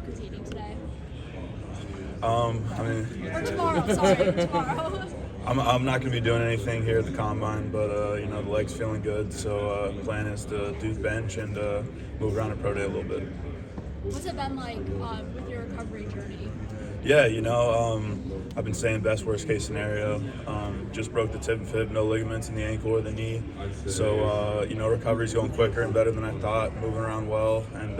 competing today? I mean, Or tomorrow, sorry, tomorrow. I'm not going to be doing anything here at the combine, but the leg's feeling good. So the plan is to do bench and move around at pro day a little bit. What's it been like with your recovery journey? Yeah, I've been saying best worst case scenario. Just broke the tib and fib, no ligaments in the ankle or the knee. So, recovery's going quicker and better than I thought, moving around well, and,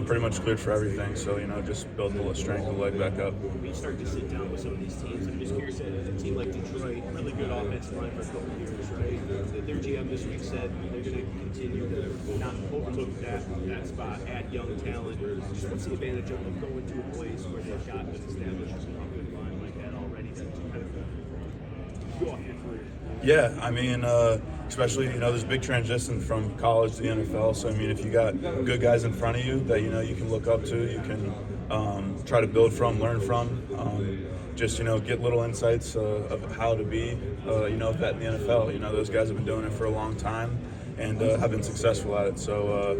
pretty much cleared for everything. So, just build the strength of the leg back up. When you start to sit down with some of these teams, I'm just curious, a team like Detroit, really good offensive line for a couple of years, right? Their GM this week said they're going to continue to not overlook that spot, add young talent. Just what's the advantage of going to a place where they've got an established good line like that already to kind of go off your career? Yeah, I mean, especially, there's a big transition from college to the NFL. So, I mean, if you got good guys in front of you that, you can look up to, you can try to build from, learn from, just, get little insights of how to be, a vet in the NFL. Those guys have been doing it for a long time and have been successful at it. So,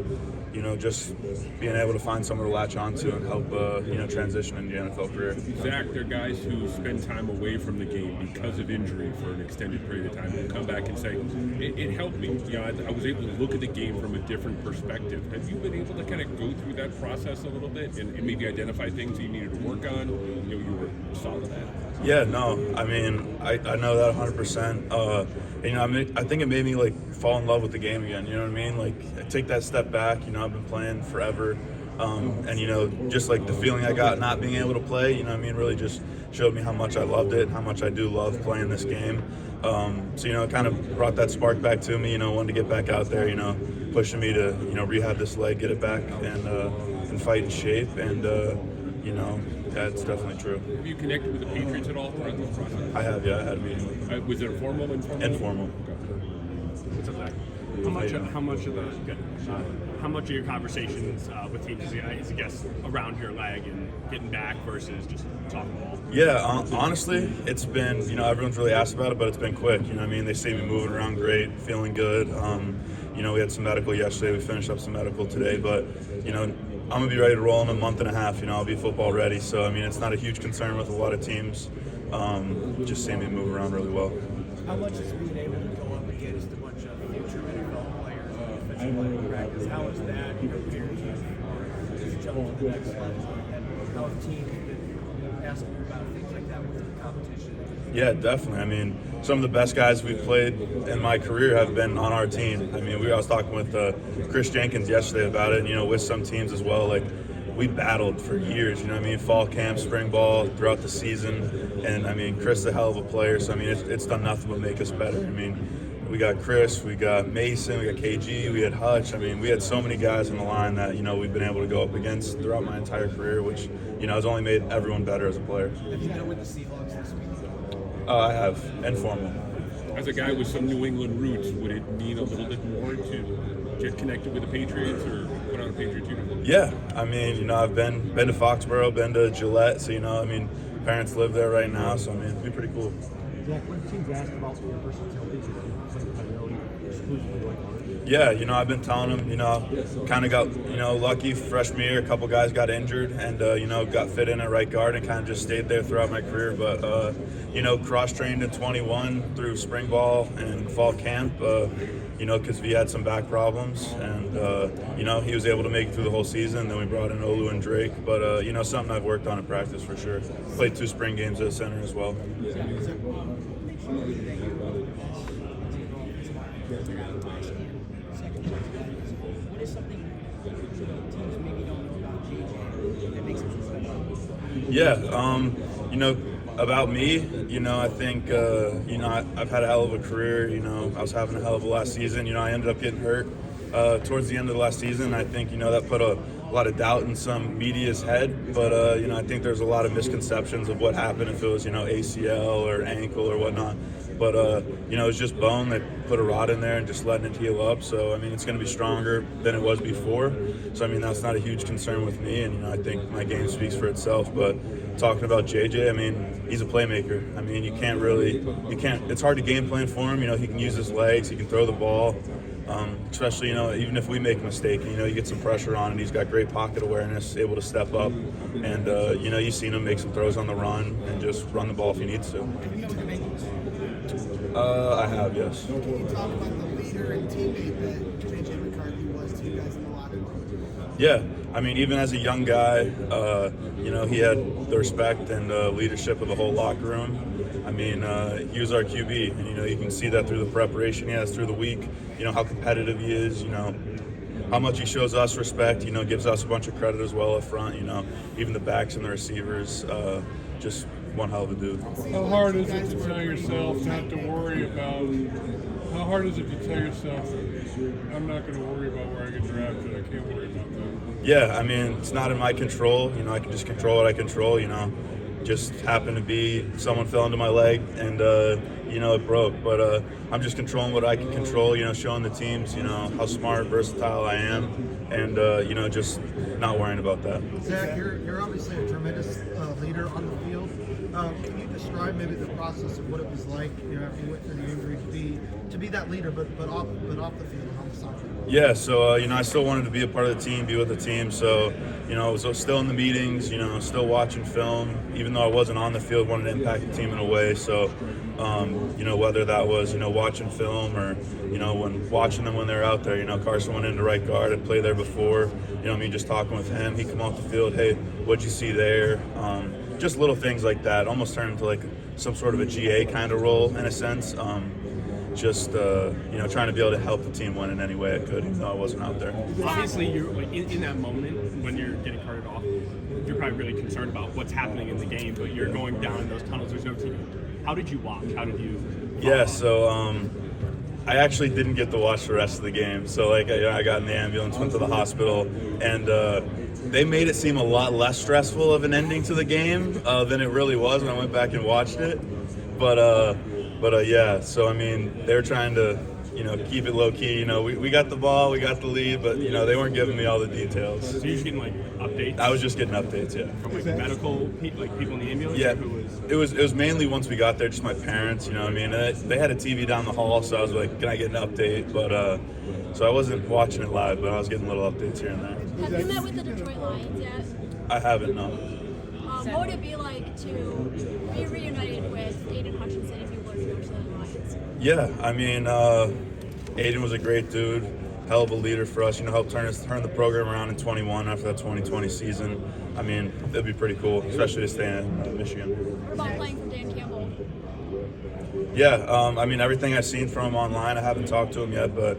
just being able to find someone to latch onto and help, transition into the NFL career. Zach, they're guys who spend time away from the game because of injury for an extended period of time who come back and say, it helped me. I was able to look at the game from a different perspective. Have you been able to kind of go through that process a little bit and maybe identify things that you needed to work on? You were solid at it. Yeah, no, I mean, I know that 100%. I think it made me fall in love with the game again. You know what I mean? I take that step back. I've been playing forever, and just the feeling I got not being able to play. Really just showed me how much I loved it, how much I do love playing this game. So it kind of brought that spark back to me. Wanted to get back out there. Pushing me to rehab this leg, get it back, and fight in shape. And that's definitely true. Have you connected with the Patriots at all throughout this process? I have, yeah. I had a meeting with them. Was it a formal, informal? Informal. What's up, Zach? How much of your conversations with teams is I guess around your leg and getting back versus just talking ball? Yeah, honestly, it's been everyone's really asked about it, but it's been quick. They see me moving around great, feeling good. We had some medical yesterday. We finished up some medical today, but I'm gonna be ready to roll in a month and a half. I'll be football ready. So it's not a huge concern with a lot of teams. Just seeing me move around really well. How much is being able to go up against a bunch of future NFL players in defensive line practice? How is that prepared you for just jumping to the next level? And how have teams been asking you about things like that with the competition? Yeah, definitely. Some of the best guys we've played in my career have been on our team. I was talking with Chris Jenkins yesterday about it, with some teams as well. We battled for years, fall camp, spring ball, throughout the season. And, Chris is a hell of a player, so, it's done nothing but make us better. We got Chris, we got Mason, we got KG, we had Hutch. We had so many guys in the line that, we've been able to go up against throughout my entire career, which, has only made everyone better as a player. Have you been with the Seahawks this week? I have, informal. As a guy with some New England roots, would it mean a little bit more to get connected with the Patriots or put on a Patriots uniform? Yeah, I've been to Foxborough, been to Gillette, so parents live there right now, so it'd be pretty cool. Zach, when teams ask about your versatility, is it primarily exclusively like ours? Yeah, I've been telling them, kind of got, lucky freshman year, a couple guys got injured and, got fit in at right guard and kind of just stayed there throughout my career. But, cross-trained in 21 through spring ball and fall camp, because we had some back problems and, he was able to make it through the whole season. Then we brought in Olu and Drake, but, something I've worked on in practice for sure. Played 2 spring games at center as well. What is something teams maybe don't know about JJ that makes him so special? Yeah, about me, I think, I've had a hell of a career. I was having a hell of a last season. I ended up getting hurt towards the end of the last season. I think, that put a lot of doubt in some media's head. But, I think there's a lot of misconceptions of what happened if it was, ACL or ankle or whatnot. But, it was just bone that put a rod in there and just letting it heal up. So, it's going to be stronger than it was before. So, that's not a huge concern with me. And, I think my game speaks for itself. But talking about JJ, he's a playmaker. It's hard to game plan for him. He can use his legs, he can throw the ball. Especially, even if we make a mistake, you get some pressure on, and he's got great pocket awareness, able to step up, and you've seen him make some throws on the run and just run the ball if he needs to. Have you took Bengals? I have, yes. Can you talk about the leader and teammate that J.J. McCarthy was to you guys in the locker room? Yeah, even as a young guy, he had the respect and leadership of the whole locker room. He was our QB, and you can see that through the preparation he has through the week. How competitive he is. How much he shows us respect. Gives us a bunch of credit as well up front. Even the backs and the receivers. Just one hell of a dude. How hard is it to tell yourself not to worry about? How hard is it to tell yourself, I'm not going to worry about where I get drafted? I can't worry about that. Yeah, it's not in my control. I can just control what I control. Just happened to be someone fell into my leg and it broke. But I'm just controlling what I can control. Showing the teams how smart, versatile I am, and just not worrying about that. Zach, you're obviously a tremendous leader on the field. Can you describe maybe the process of what it was like, after you went through the injury to be that leader, but off the field on the side? Yeah, so I still wanted to be a part of the team, be with the team. So I was still in the meetings, still watching film, even though I wasn't on the field, wanted to impact the team in a way. So whether that was watching film or when watching them when they're out there. Carson went into right guard. I'd played there before. Just talking with him. He'd come off the field. Hey, what'd you see there? Just little things like that. Almost turned into like some sort of a GA kind of role in a sense. Trying to be able to help the team win in any way I could, even though I wasn't out there. Obviously, you're like in that moment when you're getting carted off, you're probably really concerned about what's happening in the game, but you're going down in those tunnels. There's no team. How did you watch? How did you? Yeah, so I actually didn't get to watch the rest of the game. So I got in the ambulance, went to the hospital, and they made it seem a lot less stressful of an ending to the game than it really was when I went back and watched it. But yeah, so they're trying to keep it low key. We got the ball, we got the lead, but they weren't giving me all the details. So you're just getting updates. I was just getting updates, yeah. From medical people in the ambulance. Yeah, Who was... it was mainly once we got there, just my parents. They had a TV down the hall, so I was like, can I get an update? But so I wasn't watching it live, but I was getting little updates here and there. Have you met with the Detroit Lions yet? I haven't, no. What would it be like to be reunited with Aiden Hutchinson if you were to go to the Lions? Yeah, Aiden was a great dude, hell of a leader for us. Helped turn the program around in 21 after that 2020 season. It'd be pretty cool, especially to stay in Michigan. What about playing for Dan Campbell? Yeah, everything I've seen from him online, I haven't talked to him yet, but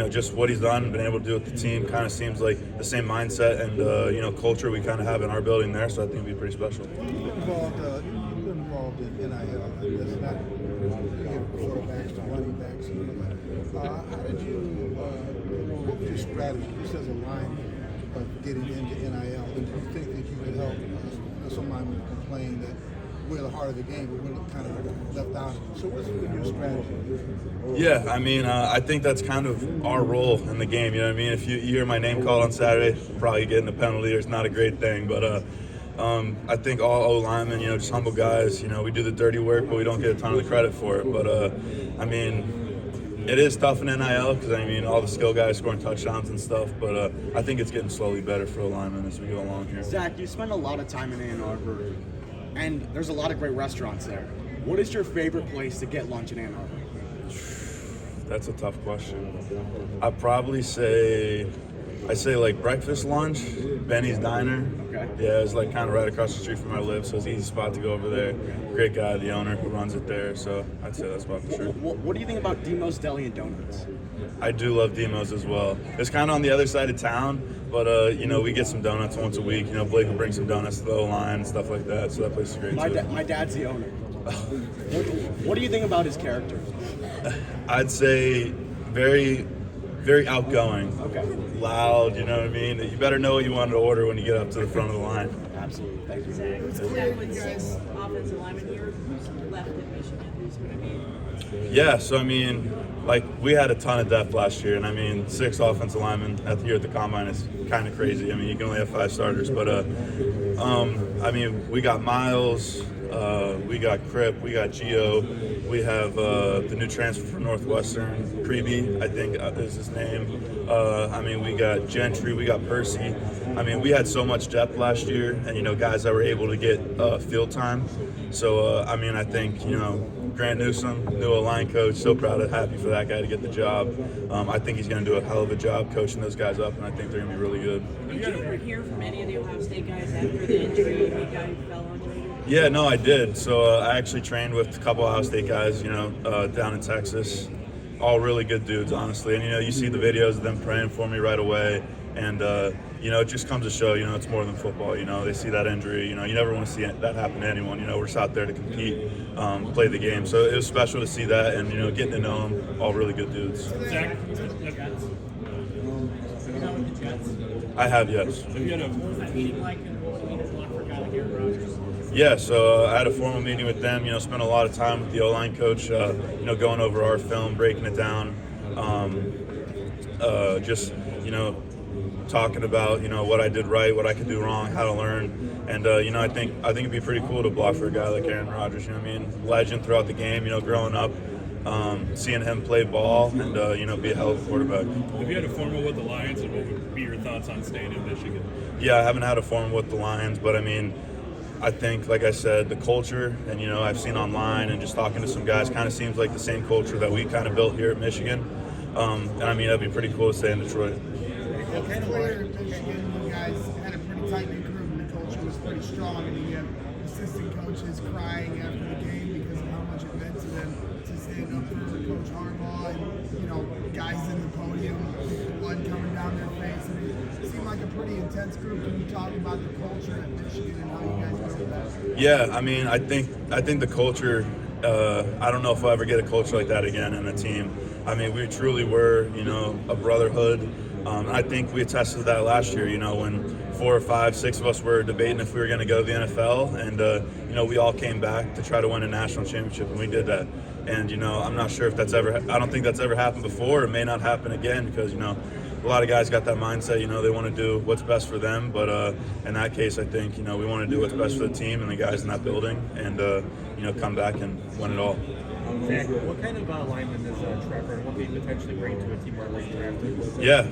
just what he's done, been able to do with the team, kind of seems like the same mindset and culture we kind of have in our building there. So I think it'd be pretty special. You've been involved in NIL. That's not quarterbacks to running backs. How did you? What was your strategy? Just as a line of getting into NIL, and do you think that you could help? Some linemen complain that we're the heart of the game, but we're kind of left out. So what's your strategy? Yeah, I think that's kind of our role in the game. If you hear my name called on Saturday, probably getting a penalty. It's not a great thing, but I think all O-linemen, just humble guys. We do the dirty work, but we don't get a ton of the credit for it. But it is tough in NIL because all the skill guys scoring touchdowns and stuff. But I think it's getting slowly better for O-linemen as we go along here. Zach, you spend a lot of time in Ann Arbor, and there's a lot of great restaurants there. What is your favorite place to get lunch in Ann Arbor? That's a tough question. I'd probably say like breakfast, lunch, Benny's Diner. Okay. Yeah, it's kind of right across the street from where I live, so it's an easy spot to go over there. Great guy, the owner who runs it there, so I'd say that spot for sure. What do you think about Dimo's Deli and Donuts? I do love Dimo's as well. It's kind of on the other side of town, but we get some donuts once a week. Blake will bring some donuts to the O-line and stuff like that, so that place is great too. My dad's the owner. What do you think about his character? I'd say very, very outgoing. Okay. Loud, you know what I mean? You better know what you want to order when you get up to the front of the line. Absolutely. Thank you. Zach, with 6 offensive linemen here, who's left in Michigan, who's going to be? Yeah, so we had a ton of depth last year, and 6 offensive linemen here at the Combine is kind of crazy. You can only have 5 starters, but we got Miles, we got Crip, we got Gio, we have the new transfer from Northwestern, Creeby, I think is his name. I mean, we got Gentry, we got Percy. I mean, we had so much depth last year, and guys that were able to get field time. So I mean, I think Grant Newsom, new line coach, so proud and happy for that guy to get the job. I think he's going to do a hell of a job coaching those guys up, and I think they're going to be really good. Did you ever hear from any of the Ohio State guys after the injury, the guy who fell onto it? Yeah, no, I did. So I actually trained with a couple Ohio State guys, down in Texas. All really good dudes, honestly. And, you see the videos of them praying for me right away. And, it just comes to show, it's more than football. They see that injury. You never want to see that happen to anyone. We're just out there to compete, play the game. So it was special to see that and, getting to know them, all really good dudes. Zach, I have, yes. have you had What was that meeting like, and what was the meeting like for a guy like Aaron Rodgers? Yeah, so I had a formal meeting with them, spent a lot of time with the O-line coach, going over our film, breaking it down, just, talking about, what I did right, what I could do wrong, how to learn. And, I think it'd be pretty cool to block for a guy like Aaron Rodgers, legend throughout the game, growing up, seeing him play ball and, be a hell of a quarterback. Have you had a formal with the Lions, and what would be your thoughts on staying in Michigan? Yeah, I haven't had a formal with the Lions, but I think, like I said, the culture, and I've seen online and just talking to some guys, kind of seems like the same culture that we kind of built here at Michigan. And that'd be pretty cool to stay in Detroit. Well, kind of later in Michigan, you guys had a pretty tight-knit group, and the culture was pretty strong. And you have assistant coaches crying after the game because of how much it meant to them to stand up for Coach Harbaugh, and guys in the podium, blood coming down their face. It seemed like a pretty intense group. Can you talk about the culture at Michigan and how you guys built that? Yeah, I think the culture. I don't know if we'll ever get a culture like that again in a team. We truly were, a brotherhood. I think we attested to that last year, when 4 or 5, 6 of us were debating if we were going to go to the NFL. And, we all came back to try to win a national championship, and we did that. And, I'm not sure if I don't think that's ever happened before. It may not happen again because, a lot of guys got that mindset, they want to do what's best for them. But in that case, I think, we want to do what's best for the team and the guys in that building and, come back and win it all. Zach, what kind of lineman is Trevor, and what can he potentially bring to a team where late drafted? Yeah,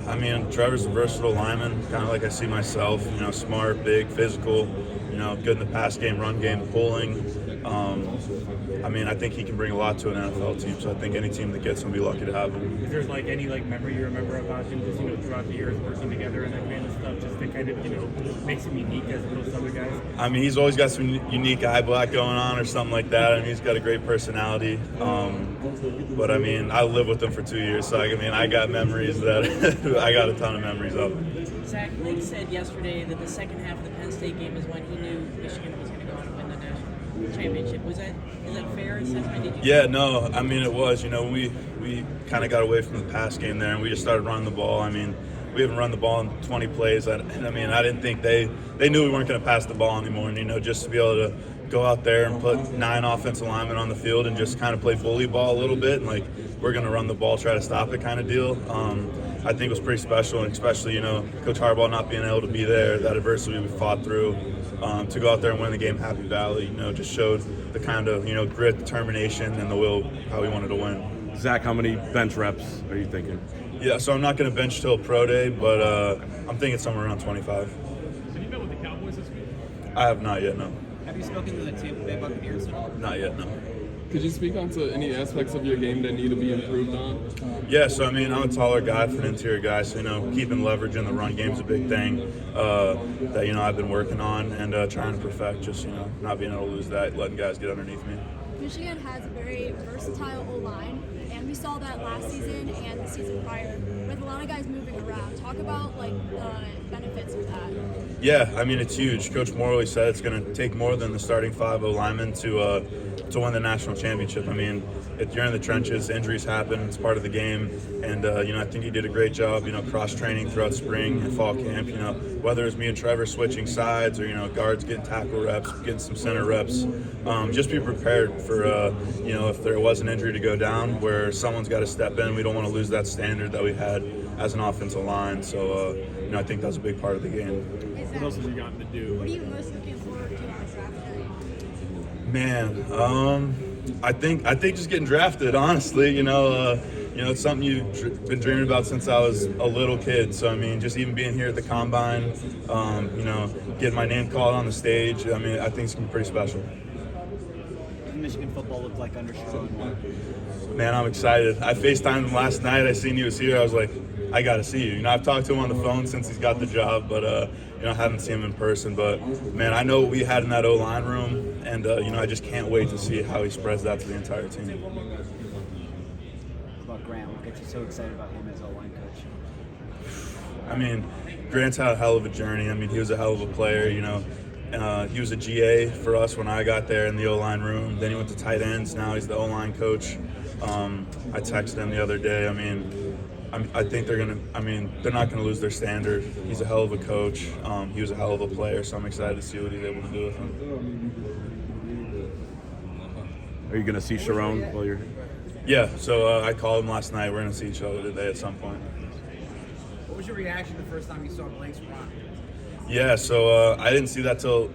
Trevor's a versatile lineman, kind of like I see myself, smart, big, physical, good in the pass game, run game, pulling. I think he can bring a lot to an NFL team, so I think any team that gets him will be lucky to have him. Is there any memory you remember about him just throughout the years working together and that kind of stuff, just that kind of makes him unique as opposed to other guys? He's always got some unique eye black going on or something like that. He's got a great personality. But I lived with him for 2 years, so I got memories that I got a ton of memories of. Zach, Lake said yesterday that the second half of the Penn State game is when he knew Michigan was going to go on and win the national championship. Is that fair assessment? Yeah, no, it was. We kind of got away from the pass game there, and we just started running the ball. We haven't run the ball in 20 plays. I didn't think they knew we weren't going to pass the ball anymore. And, just to be able to go out there and put 9 offensive linemen on the field and just kind of play bully ball a little bit, and we're going to run the ball, try to stop it kind of deal. I think it was pretty special, and especially, Coach Harbaugh not being able to be there, that adversity we fought through, to go out there and win the game Happy Valley, just showed the kind of, grit, determination, and the will how we wanted to win. Zach, how many bench reps are you thinking? Yeah, so I'm not going to bench till pro day, but I'm thinking somewhere around 25. Have you met with the Cowboys this week? I have not yet, no. Have you spoken to the Tampa Bay Buccaneers at all? Not yet, no. Could you speak on to any aspects of your game that need to be improved on? Yeah, so I'm a taller guy for an interior guy, so keeping leverage in the run game is a big thing that I've been working on and trying to perfect. Just not being able to lose that, letting guys get underneath me. Michigan has a very versatile O-line, and we saw that last season and the season prior with a lot of guys moving around. Talk about the benefits of that. Yeah, it's huge. Coach Morley said it's going to take more than the starting 5 O-linemen to win the national championship. If you're in the trenches, injuries happen. It's part of the game, and I think he did a great job. cross training throughout spring and fall camp. Whether it's me and Trevor switching sides or guards getting tackle reps, getting some center reps. Just be prepared for if there was an injury to go down, where someone's got to step in. We don't want to lose that standard that we had as an offensive line. So I think that's a big part of the game. What else have you gotten to do? What are you most looking forward to on Saturday? Man, I think just getting drafted, honestly, it's something you've been dreaming about since I was a little kid. So I mean, just even being here at the combine, getting my name called on the stage, I mean, I think it's gonna be pretty special. What does Michigan football look like under Sherrone? Man, I'm excited. I FaceTimed him last night. I seen he was here. I was like, I gotta see you. I've talked to him on the phone since he's got the job, but I haven't seen him in person. But man, I know what we had in that O-line room, and I just can't wait to see how he spreads that to the entire team. What about Grant? What gets you so excited about him as O-line coach? I mean, Grant's had a hell of a journey. I mean, he was a hell of a player. He was a GA for us when I got there in the O-line room. Then he went to tight ends. Now he's the O-line coach. I texted him the other day. I think they're not gonna lose their standard. He's a hell of a coach. He was a hell of a player, so I'm excited to see what he's able to do with him. Are you gonna see Sherrone while you're here? Yeah, so I called him last night. We're gonna see each other today at some point. What was your reaction the first time you saw Blake's run? Yeah, so I didn't see that till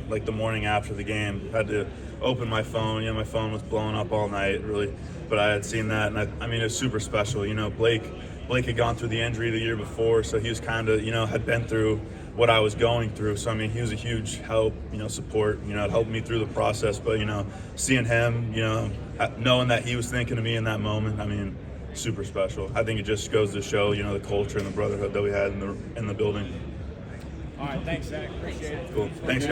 like the morning after the game. Had to open my phone. My phone was blowing up all night, really. But I had seen that, and it was super special. Blake had gone through the injury the year before, so he was kind of, had been through what I was going through. So, he was a huge help, support, it helped me through the process. But, seeing him, knowing that he was thinking of me in that moment, super special. I think it just goes to show, the culture and the brotherhood that we had in the building. All right, thanks, Zach. Appreciate it. Cool. Thanks, guys.